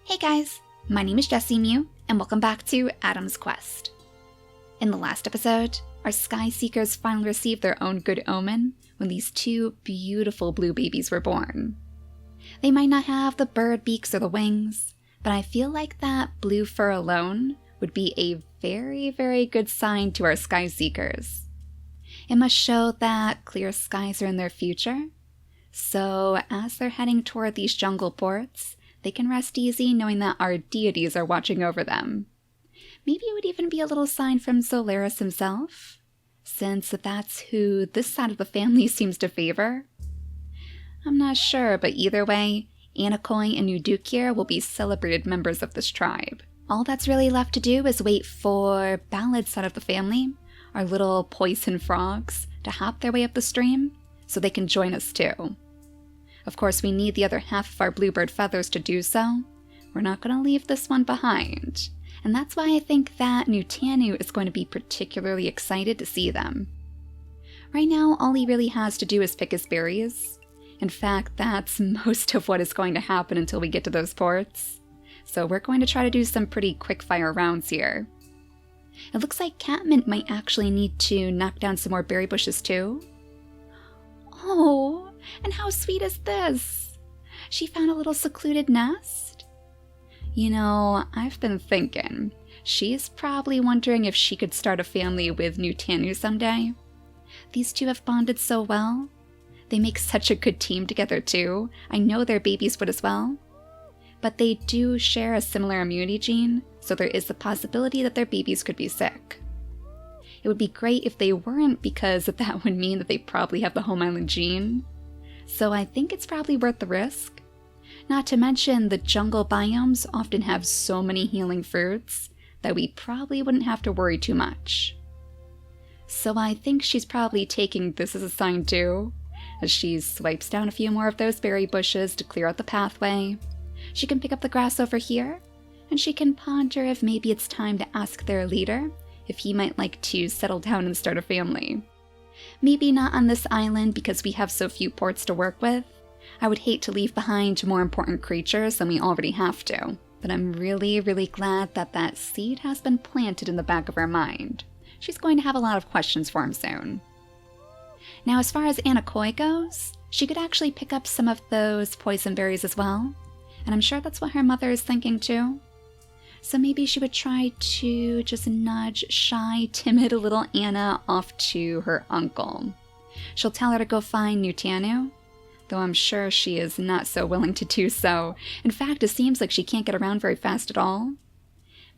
Hey guys, my name is JessiMew, and welcome back to Adam's Quest. In the last episode, our Sky Seekers finally received their own good omen when these two beautiful blue babies were born. They might not have the bird beaks or the wings, but I feel like that blue fur alone would be a very, very good sign to our Sky Seekers. It must show that clear skies are in their future, so as they're heading toward these jungle ports, they can rest easy knowing that our deities are watching over them. Maybe it would even be a little sign from Solaris himself, since that's who this side of the family seems to favor. I'm not sure, but either way, Anakoi and Nudukir will be celebrated members of this tribe. All that's really left to do is wait for Ballad's side of the family, our little poison frogs, to hop their way up the stream so they can join us too. Of course, we need the other half of our Bluebird feathers to do so. We're not going to leave this one behind. And that's why I think that Nutanu is going to be particularly excited to see them. Right now, all he really has to do is pick his berries. In fact, that's most of what is going to happen until we get to those ports. So we're going to try to do some pretty quick-fire rounds here. It looks like Catmint might actually need to knock down some more berry bushes too. Oh! And how sweet is this? She found a little secluded nest? You know, I've been thinking, she's probably wondering if she could start a family with Nutanu someday. These two have bonded so well. They make such a good team together too. I know their babies would as well. But they do share a similar immunity gene, so there is the possibility that their babies could be sick. It would be great if they weren't, because that would mean that they probably have the home island gene. So I think it's probably worth the risk. Not to mention the jungle biomes often have so many healing fruits that we probably wouldn't have to worry too much. So I think she's probably taking this as a sign too, as she swipes down a few more of those berry bushes to clear out the pathway. She can pick up the grass over here, and she can ponder if maybe it's time to ask their leader if he might like to settle down and start a family. Maybe not on this island because we have so few ports to work with. I would hate to leave behind more important creatures than we already have to. But I'm really, really glad that that seed has been planted in the back of her mind. She's going to have a lot of questions for him soon. Now, as far as Anakoi goes, she could actually pick up some of those poison berries as well. And I'm sure that's what her mother is thinking too. So maybe she would try to just nudge shy, timid little Anna off to her uncle. She'll tell her to go find Nutanu, though I'm sure she is not so willing to do so. In fact, it seems like she can't get around very fast at all.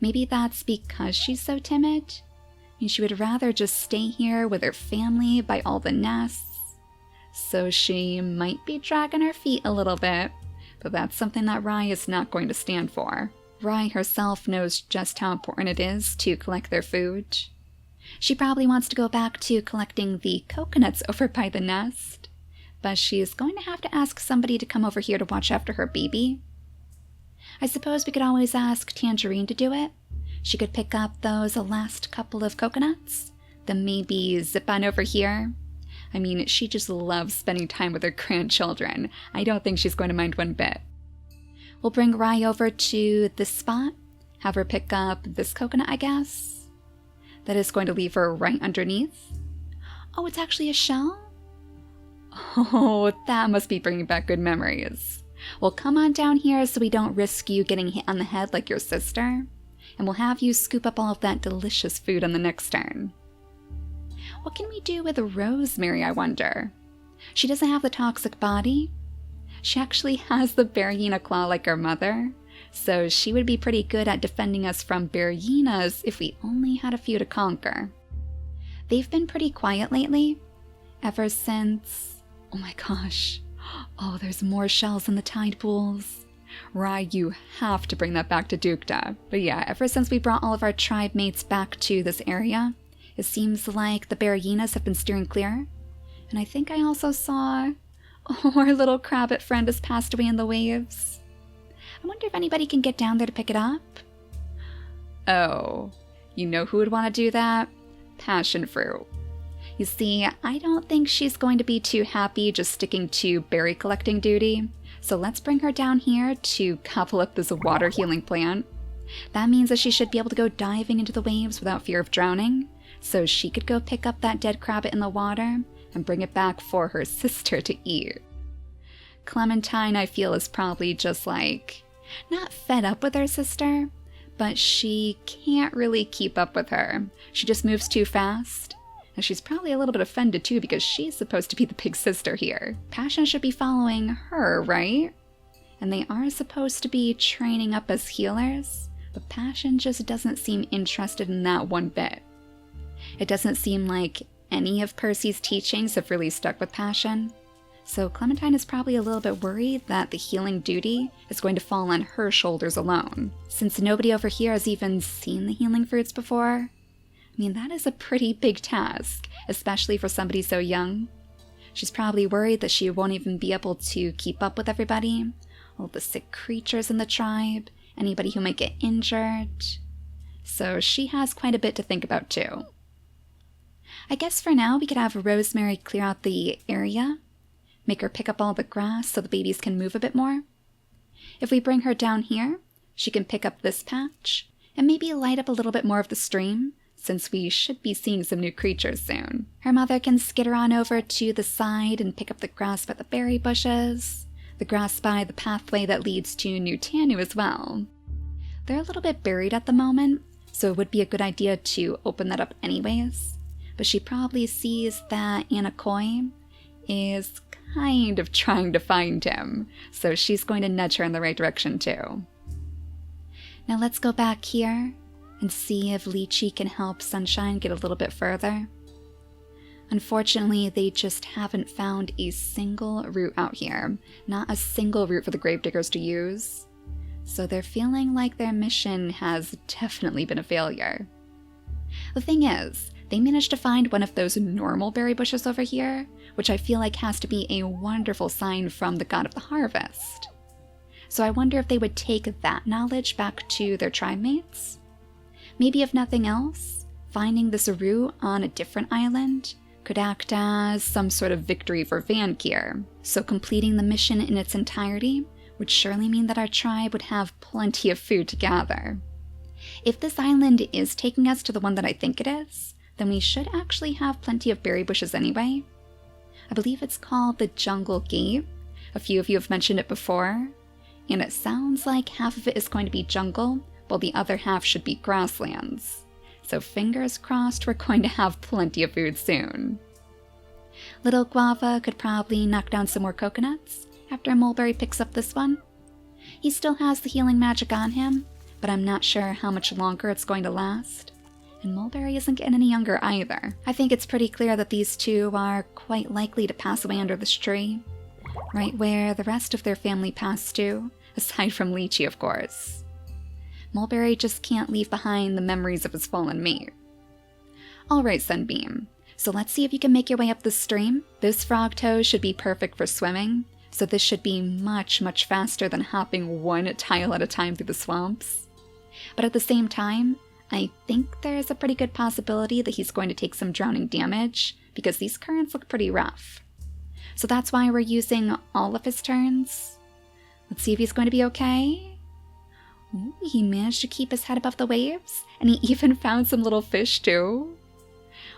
Maybe that's because she's so timid. I mean, she would rather just stay here with her family by all the nests. So she might be dragging her feet a little bit, but that's something that Rai is not going to stand for. Rai herself knows just how important it is to collect their food. She probably wants to go back to collecting the coconuts over by the nest, but she's going to have to ask somebody to come over here to watch after her baby. I suppose we could always ask Tangerine to do it. She could pick up those last couple of coconuts, then maybe zip on over here. I mean, she just loves spending time with her grandchildren. I don't think she's going to mind one bit. We'll bring Rai over to this spot, have her pick up this coconut, I guess. That is going to leave her right underneath. Oh, it's actually a shell? Oh, that must be bringing back good memories. Well, come on down here so we don't risk you getting hit on the head like your sister. And we'll have you scoop up all of that delicious food on the next turn. What can we do with Rosemary, I wonder? She doesn't have the toxic body. She actually has the Berryina claw like her mother, so she would be pretty good at defending us from Berryinas if we only had a few to conquer. They've been pretty quiet lately, ever since... Oh my gosh. Oh, there's more shells in the tide pools. Rai, you have to bring that back to Dukta. But yeah, ever since we brought all of our tribe mates back to this area, it seems like the Berryinas have been steering clear. And I think I also saw... Oh, our little crabbit friend has passed away in the waves. I wonder if anybody can get down there to pick it up? Oh, you know who would want to do that? Passion fruit. You see, I don't think she's going to be too happy just sticking to berry collecting duty. So let's bring her down here to gobble up this water healing plant. That means that she should be able to go diving into the waves without fear of drowning, so she could go pick up that dead crabbit in the water and bring it back for her sister to eat. Clementine, I feel, is probably just like, not fed up with her sister, but she can't really keep up with her. She just moves too fast. And she's probably a little bit offended too because she's supposed to be the big sister here. Passion should be following her, right? And they are supposed to be training up as healers, but Passion just doesn't seem interested in that one bit. It doesn't seem like any of Percy's teachings have really stuck with Passion. So Clementine is probably a little bit worried that the healing duty is going to fall on her shoulders alone. Since nobody over here has even seen the healing fruits before, I mean, that is a pretty big task, especially for somebody so young. She's probably worried that she won't even be able to keep up with everybody, all the sick creatures in the tribe, anybody who might get injured. So she has quite a bit to think about too. I guess for now we could have Rosemary clear out the area, make her pick up all the grass so the babies can move a bit more. If we bring her down here, she can pick up this patch, and maybe light up a little bit more of the stream, since we should be seeing some new creatures soon. Her mother can skitter on over to the side and pick up the grass by the berry bushes, the grass by the pathway that leads to New Tanu as well. They're a little bit buried at the moment, so it would be a good idea to open that up anyways, but she probably sees that Anakoi is kind of trying to find him, so she's going to nudge her in the right direction too. Now let's go back here and see if Lychee can help Sunshine get a little bit further. Unfortunately, they just haven't found a single root out here, not a single root for the gravediggers to use, so they're feeling like their mission has definitely been a failure. The thing is, they managed to find one of those normal berry bushes over here, which I feel like has to be a wonderful sign from the god of the harvest. So I wonder if they would take that knowledge back to their tribe mates? Maybe if nothing else, finding this root on a different island could act as some sort of victory for Vankir. So completing the mission in its entirety would surely mean that our tribe would have plenty of food to gather. If this island is taking us to the one that I think it is, then we should actually have plenty of berry bushes anyway. I believe it's called the Jungle Gate. A few of you have mentioned it before, and it sounds like half of it is going to be jungle, while the other half should be grasslands. So fingers crossed we're going to have plenty of food soon. Little Guava could probably knock down some more coconuts after Mulberry picks up this one. He still has the healing magic on him, but I'm not sure how much longer it's going to last. And Mulberry isn't getting any younger either. I think it's pretty clear that these two are quite likely to pass away under this tree, right where the rest of their family passed to, aside from Lychee, of course. Mulberry just can't leave behind the memories of his fallen mate. Alright, Sunbeam, so let's see if you can make your way up the stream. This frog toe should be perfect for swimming, so this should be much, much faster than hopping one tile at a time through the swamps. But at the same time, I think there's a pretty good possibility that he's going to take some drowning damage, because these currents look pretty rough. So that's why we're using all of his turns. Let's see if he's going to be okay. Ooh, he managed to keep his head above the waves, and he even found some little fish too.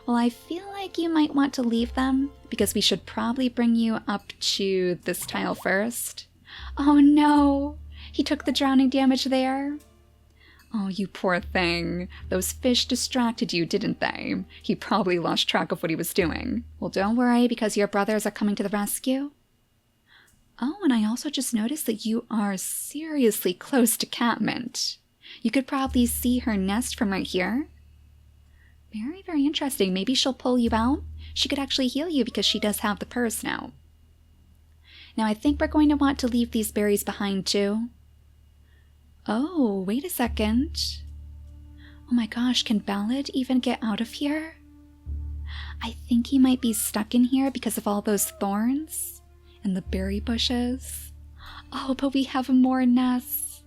Well, I feel like you might want to leave them, because we should probably bring you up to this tile first. Oh no! He took the drowning damage there. Oh, you poor thing. Those fish distracted you, didn't they? He probably lost track of what he was doing. Well, don't worry, because your brothers are coming to the rescue. Oh, and I also just noticed that you are seriously close to Catmint. You could probably see her nest from right here. Very, very interesting. Maybe she'll pull you out. She could actually heal you because she does have the purse now. Now I think we're going to want to leave these berries behind too. Oh, wait a second. Oh my gosh, can Ballad even get out of here? I think he might be stuck in here because of all those thorns and the berry bushes. Oh, but we have more nests.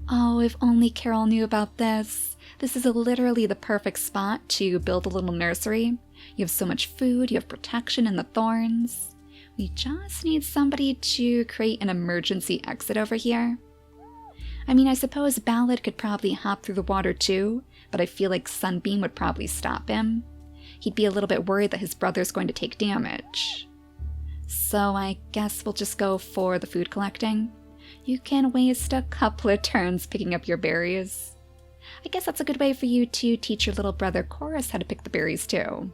Oh, if only Carol knew about this. This is literally the perfect spot to build a little nursery. You have so much food, you have protection in the thorns. We just need somebody to create an emergency exit over here. I mean, I suppose Ballad could probably hop through the water too, but I feel like Sunbeam would probably stop him. He'd be a little bit worried that his brother's going to take damage. So I guess we'll just go for the food collecting. You can waste a couple of turns picking up your berries. I guess that's a good way for you to teach your little brother Chorus how to pick the berries too.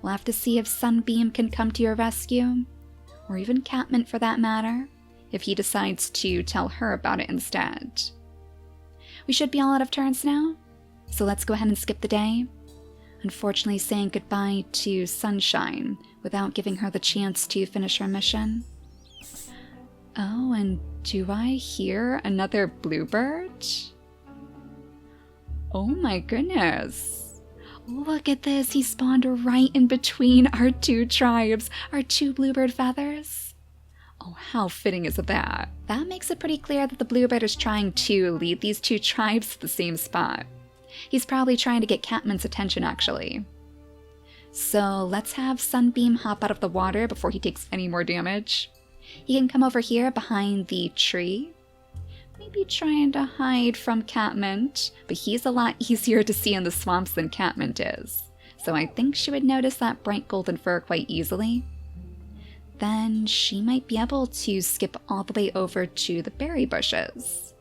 We'll have to see if Sunbeam can come to your rescue, or even Catmint for that matter, if he decides to tell her about it instead. We should be all out of turns now, so let's go ahead and skip the day. Unfortunately saying goodbye to Sunshine without giving her the chance to finish her mission. Oh, and do I hear another Bluebird? Oh my goodness. Look at this, he spawned right in between our two tribes, our two Bluebird feathers. Oh, how fitting is that? That makes it pretty clear that the Bluebird is trying to lead these two tribes to the same spot. He's probably trying to get Catmint's attention, actually. So let's have Sunbeam hop out of the water before he takes any more damage. He can come over here behind the tree. Maybe trying to hide from Catmint, but he's a lot easier to see in the swamps than Catmint is. So I think she would notice that bright golden fur quite easily. Then she might be able to skip all the way over to the berry bushes.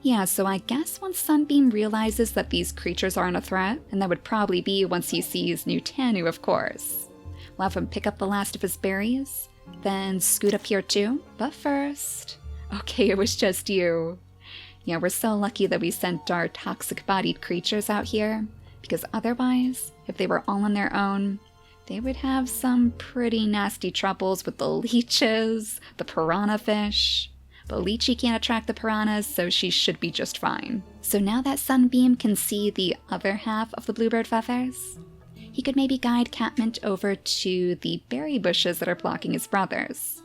Yeah, so I guess once Sunbeam realizes that these creatures aren't a threat, and that would probably be once he sees Nutanu, of course. We'll have him pick up the last of his berries, then scoot up here too. But first... Okay, it was just you. Yeah, we're so lucky that we sent our toxic-bodied creatures out here, because otherwise, if they were all on their own, they would have some pretty nasty troubles with the leeches, the piranha fish. But Lychee can't attract the piranhas, so she should be just fine. So now that Sunbeam can see the other half of the Bluebird feathers, he could maybe guide Catmint over to the berry bushes that are blocking his brothers.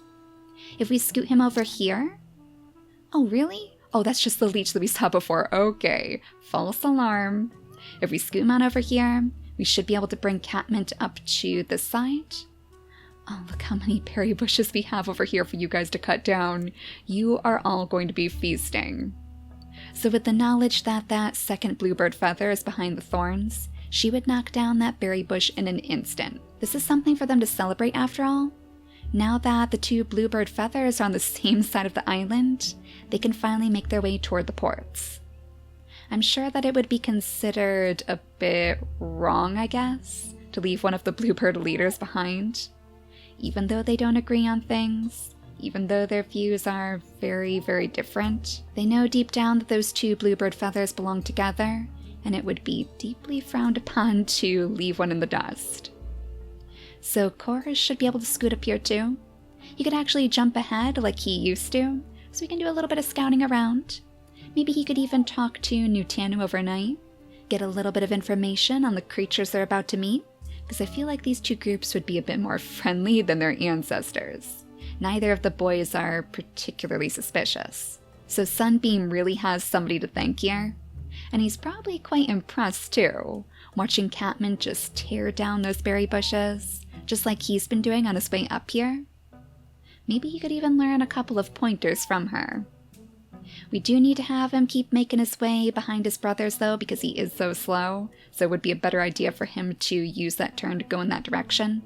If we scoot him over here... Oh, really? Oh, that's just the leech that we saw before. Okay, false alarm. If we scoot him on over here, we should be able to bring Catmint up to this side. Oh, look how many berry bushes we have over here for you guys to cut down. You are all going to be feasting. So with the knowledge that that second Bluebird feather is behind the thorns, she would knock down that berry bush in an instant. This is something for them to celebrate after all. Now that the two Bluebird feathers are on the same side of the island, they can finally make their way toward the ports. I'm sure that it would be considered a bit wrong, I guess, to leave one of the Bluebird leaders behind. Even though they don't agree on things, even though their views are very, very different, they know deep down that those two Bluebird feathers belong together, and it would be deeply frowned upon to leave one in the dust. So Chorus should be able to scoot up here too. He could actually jump ahead like he used to, so we can do a little bit of scouting around. Maybe he could even talk to Nutanu overnight, get a little bit of information on the creatures they're about to meet, because I feel like these two groups would be a bit more friendly than their ancestors. Neither of the boys are particularly suspicious. So Sunbeam really has somebody to thank here. And he's probably quite impressed too, watching Catmint just tear down those berry bushes, just like he's been doing on his way up here. Maybe he could even learn a couple of pointers from her. We do need to have him keep making his way behind his brothers though, because he is so slow, so it would be a better idea for him to use that turn to go in that direction.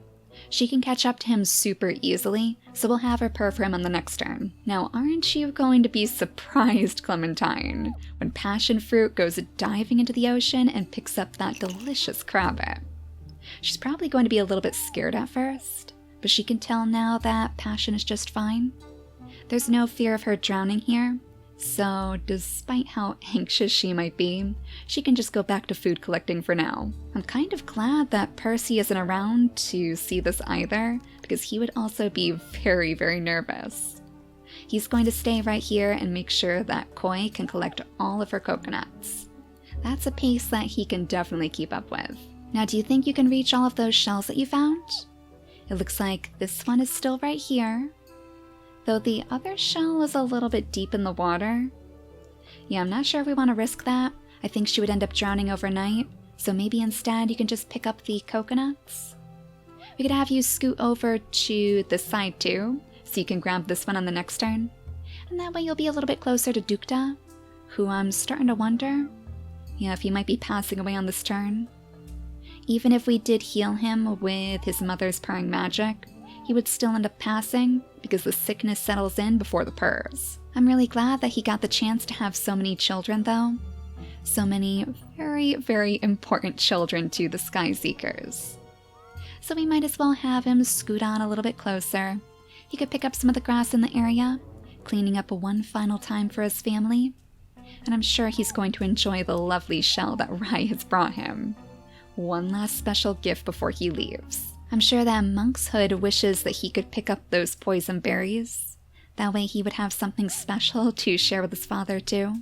She can catch up to him super easily, so we'll have her purr for him on the next turn. Now, aren't you going to be surprised, Clementine, when Passion Fruit goes diving into the ocean and picks up that delicious crabbit? She's probably going to be a little bit scared at first, but she can tell now that Passion is just fine. There's no fear of her drowning here, so despite how anxious she might be, she can just go back to food collecting for now. I'm kind of glad that Percy isn't around to see this either, because he would also be very, very nervous. He's going to stay right here and make sure that Koi can collect all of her coconuts. That's a pace that he can definitely keep up with. Now, do you think you can reach all of those shells that you found? It looks like this one is still right here, though the other shell is a little bit deep in the water. Yeah, I'm not sure if we want to risk that. I think she would end up drowning overnight, so maybe instead you can just pick up the coconuts. We could have you scoot over to this side too, so you can grab this one on the next turn. And that way you'll be a little bit closer to Dukta, who I'm starting to wonder, if he might be passing away on this turn. Even if we did heal him with his mother's purring magic, he would still end up passing because the sickness settles in before the purrs. I'm really glad that he got the chance to have so many children though. So many very, very important children to the Sky Seekers. So we might as well have him scoot on a little bit closer. He could pick up some of the grass in the area, cleaning up one final time for his family. And I'm sure he's going to enjoy the lovely shell that Rai has brought him. One last special gift before he leaves. I'm sure that Monk's Hood wishes that he could pick up those poison berries. That way he would have something special to share with his father too.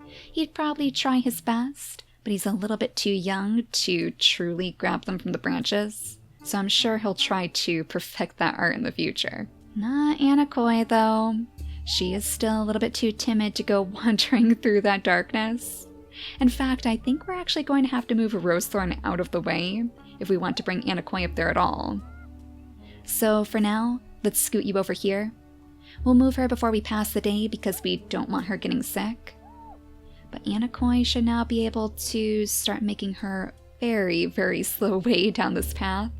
He'd probably try his best, but he's a little bit too young to truly grab them from the branches. So I'm sure he'll try to perfect that art in the future. Not Anakoi though. She is still a little bit too timid to go wandering through that darkness. In fact, I think we're actually going to have to move a Rosethorn out of the way if we want to bring Anakoi up there at all. So for now, let's scoot you over here. We'll move her before we pass the day because we don't want her getting sick. But Anakoi should now be able to start making her very, very slow way down this path.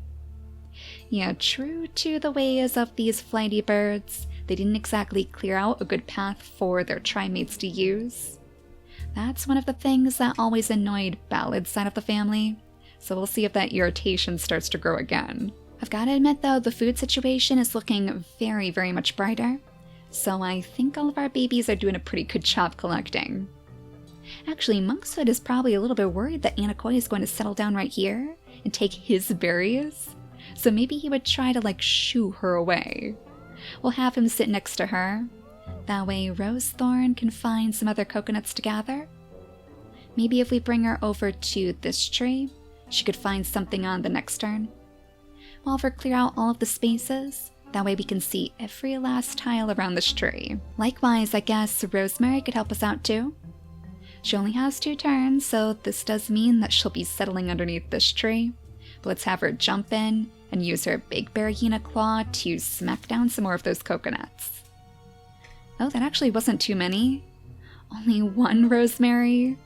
Yeah, true to the ways of these flighty birds, they didn't exactly clear out a good path for their trimates to use. That's one of the things that always annoyed Ballad's side of the family, so we'll see if that irritation starts to grow again. I've got to admit though, the food situation is looking very, very much brighter, so I think all of our babies are doing a pretty good job collecting. Actually, Monk's Hood is probably a little bit worried that Anakoi is going to settle down right here and take his berries, so maybe he would try to shoo her away. We'll have him sit next to her. That way Rosethorn can find some other coconuts to gather. Maybe if we bring her over to this tree, she could find something on the next turn. We'll have her clear out all of the spaces. That way we can see every last tile around this tree. Likewise, I guess Rosemary could help us out too. She only has 2 turns, so this does mean that she'll be settling underneath this tree. But let's have her jump in and use her big Berahina claw to smack down some more of those coconuts. Oh, that actually wasn't too many. Only 1 Rosemary.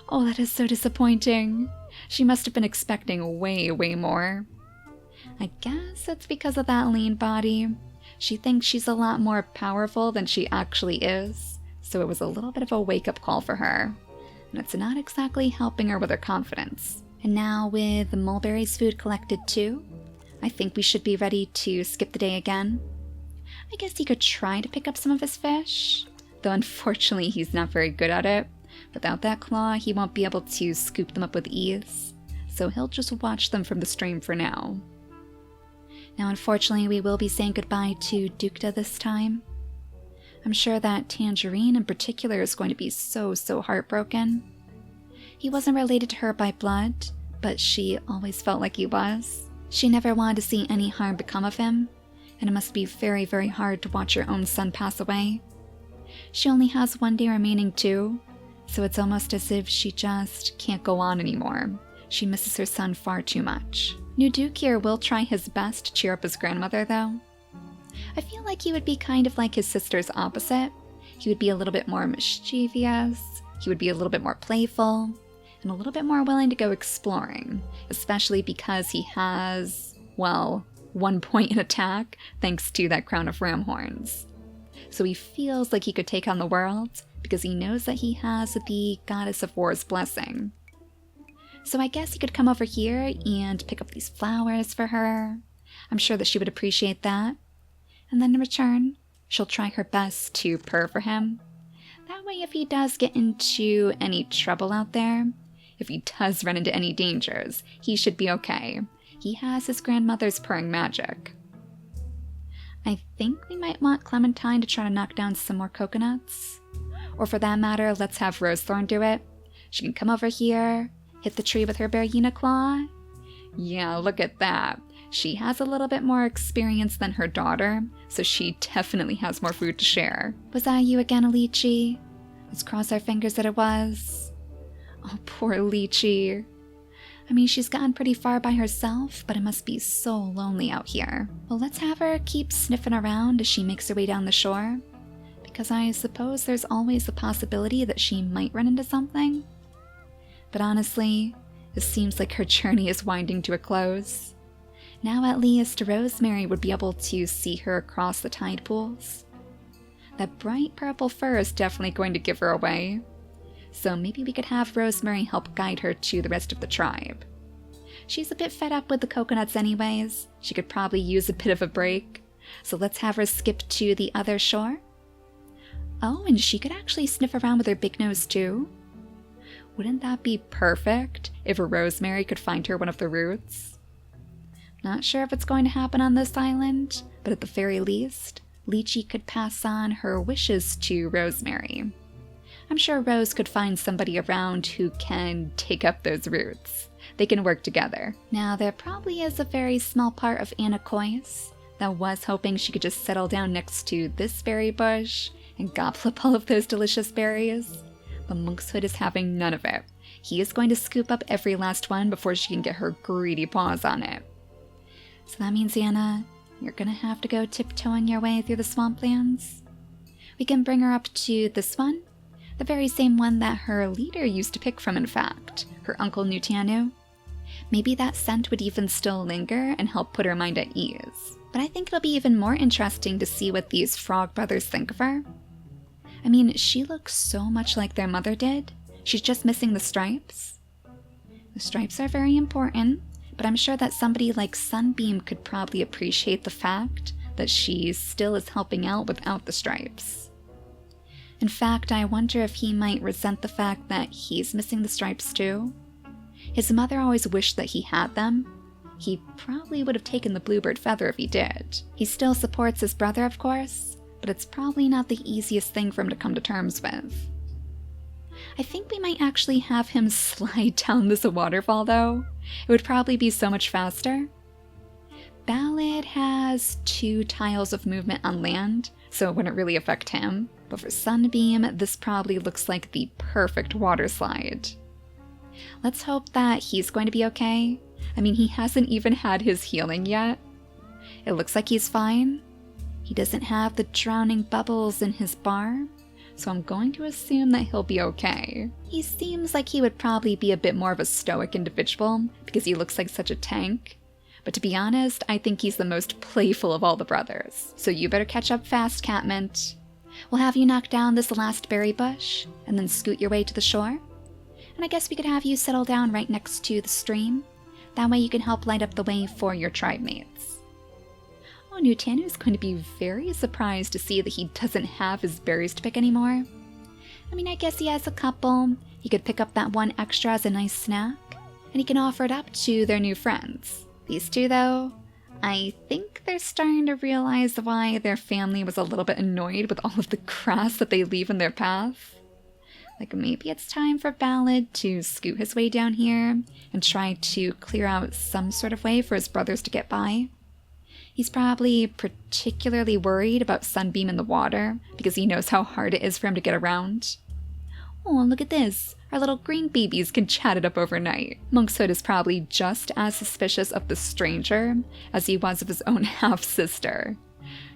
Oh, that is so disappointing. She must have been expecting way, way more. I guess it's because of that lean body. She thinks she's a lot more powerful than she actually is, so it was a little bit of a wake-up call for her. And it's not exactly helping her with her confidence. And now with the mulberries food collected too, I think we should be ready to skip the day again. I guess he could try to pick up some of his fish, though unfortunately he's not very good at it. Without that claw, he won't be able to scoop them up with ease, so he'll just watch them from the stream for now. Now unfortunately we will be saying goodbye to Dukta this time. I'm sure that Tangerine in particular is going to be so heartbroken. He wasn't related to her by blood, but she always felt like he was. She never wanted to see any harm become of him, and it must be very, very hard to watch your own son pass away. She only has 1 day remaining too, so it's almost as if she just can't go on anymore. She misses her son far too much. New Duke here will try his best to cheer up his grandmother though. I feel like he would be kind of like his sister's opposite. He would be a little bit more mischievous, he would be a little bit more playful, and a little bit more willing to go exploring, especially because he has, well, 1 point in attack thanks to that crown of ram horns. So he feels like he could take on the world because he knows that he has the Goddess of War's blessing. So I guess he could come over here and pick up these flowers for her. I'm sure that she would appreciate that. And then in return, she'll try her best to purr for him. That way if he does get into any trouble out there, if he does run into any dangers, he should be okay. He has his grandmother's purring magic. I think we might want Clementine to try to knock down some more coconuts. Or for that matter, let's have Rosethorn do it. She can come over here, hit the tree with her Berahina claw. Yeah, look at that. She has a little bit more experience than her daughter, so she definitely has more food to share. Was that you again, Alici? Let's cross our fingers that it was. Oh, poor Lychee. I mean, she's gotten pretty far by herself, but it must be so lonely out here. Well, let's have her keep sniffing around as she makes her way down the shore, because I suppose there's always the possibility that she might run into something. But honestly, it seems like her journey is winding to a close. Now at least Rosemary would be able to see her across the tide pools. That bright purple fur is definitely going to give her away. So maybe we could have Rosemary help guide her to the rest of the tribe. She's a bit fed up with the coconuts anyways. She could probably use a bit of a break. So let's have her skip to the other shore. Oh, and she could actually sniff around with her big nose too. Wouldn't that be perfect if Rosemary could find her one of the roots? Not sure if it's going to happen on this island, but at the very least, Lychee could pass on her wishes to Rosemary. I'm sure Rose could find somebody around who can take up those roots. They can work together. Now, there probably is a very small part of Anakois that was hoping she could just settle down next to this berry bush and gobble up all of those delicious berries. But Monkshood is having none of it. He is going to scoop up every last one before she can get her greedy paws on it. So that means, Anna, you're gonna have to go tiptoeing your way through the swamplands. We can bring her up to this one. The very same one that her leader used to pick from, in fact, her Uncle Nutanu. Maybe that scent would even still linger and help put her mind at ease. But I think it'll be even more interesting to see what these frog brothers think of her. I mean, she looks so much like their mother did. She's just missing the stripes. The stripes are very important, but I'm sure that somebody like Sunbeam could probably appreciate the fact that she still is helping out without the stripes. In fact, I wonder if he might resent the fact that he's missing the stripes too. His mother always wished that he had them. He probably would have taken the Bluebird feather if he did. He still supports his brother, of course, but it's probably not the easiest thing for him to come to terms with. I think we might actually have him slide down this waterfall though. It would probably be so much faster. Ballad has 2 tiles of movement on land, so it wouldn't really affect him. But for Sunbeam, this probably looks like the perfect water slide. Let's hope that he's going to be okay. I mean, he hasn't even had his healing yet. It looks like he's fine. He doesn't have the drowning bubbles in his bar, so I'm going to assume that he'll be okay. He seems like he would probably be a bit more of a stoic individual because he looks like such a tank. But to be honest, I think he's the most playful of all the brothers. So you better catch up fast, Catmint. We'll have you knock down this last berry bush, and then scoot your way to the shore. And I guess we could have you settle down right next to the stream. That way you can help light up the way for your tribe mates. Oh, Nutanu is going to be very surprised to see that he doesn't have his berries to pick anymore. I mean, I guess he has a couple. He could pick up that one extra as a nice snack, and he can offer it up to their new friends. These two, though, I think they're starting to realize why their family was a little bit annoyed with all of the grass that they leave in their path. Like, maybe it's time for Ballad to scoot his way down here and try to clear out some sort of way for his brothers to get by. He's probably particularly worried about Sunbeam in the water because he knows how hard it is for him to get around. Oh, look at this. Our little green babies can chat it up overnight. Monkshood is probably just as suspicious of the stranger as he was of his own half-sister.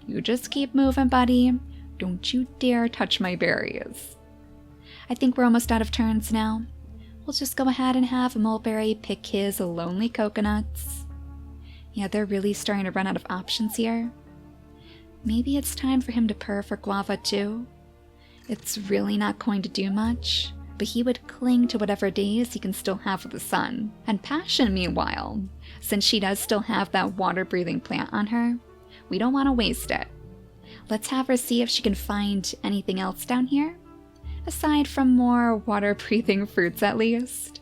You just keep moving, buddy. Don't you dare touch my berries. I think we're almost out of turns now. We'll just go ahead and have Mulberry pick his lonely coconuts. Yeah, they're really starting to run out of options here. Maybe it's time for him to purr for Guava too. It's really not going to do much, but he would cling to whatever days he can still have with the sun. And Passion, meanwhile, since she does still have that water-breathing plant on her, we don't want to waste it. Let's have her see if she can find anything else down here, aside from more water-breathing fruits at least.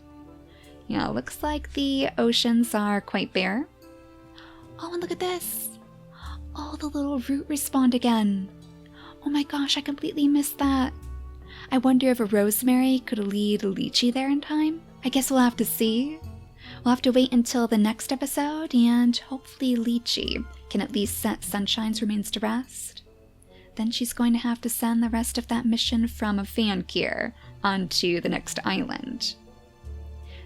Yeah, looks like the oceans are quite bare. Oh, and look at this! Oh, the little root respawned again. Oh my gosh, I completely missed that. I wonder if a Rosemary could lead Lychee there in time? I guess we'll have to see. We'll have to wait until the next episode, and hopefully Lychee can at least set Sunshine's remains to rest. Then she's going to have to send the rest of that mission from Vankir onto the next island.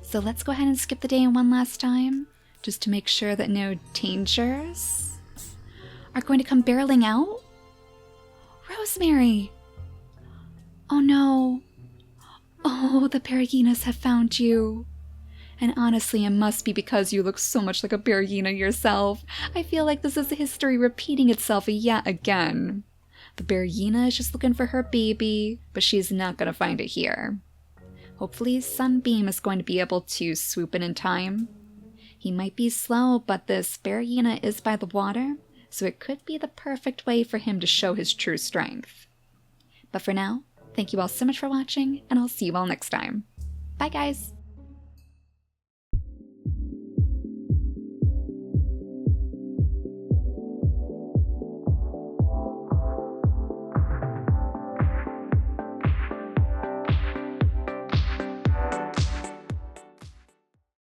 So let's go ahead and skip the day one last time, just to make sure that no dangers are going to come barreling out. Rosemary! Oh no. Oh, the Bereginas have found you. And honestly, it must be because you look so much like a Beregina yourself. I feel like this is history repeating itself yet again. The Beregina is just looking for her baby, but she's not going to find it here. Hopefully Sunbeam is going to be able to swoop in time. He might be slow, but this Beregina is by the water, so it could be the perfect way for him to show his true strength. But for now, thank you all so much for watching, and I'll see you all next time. Bye guys!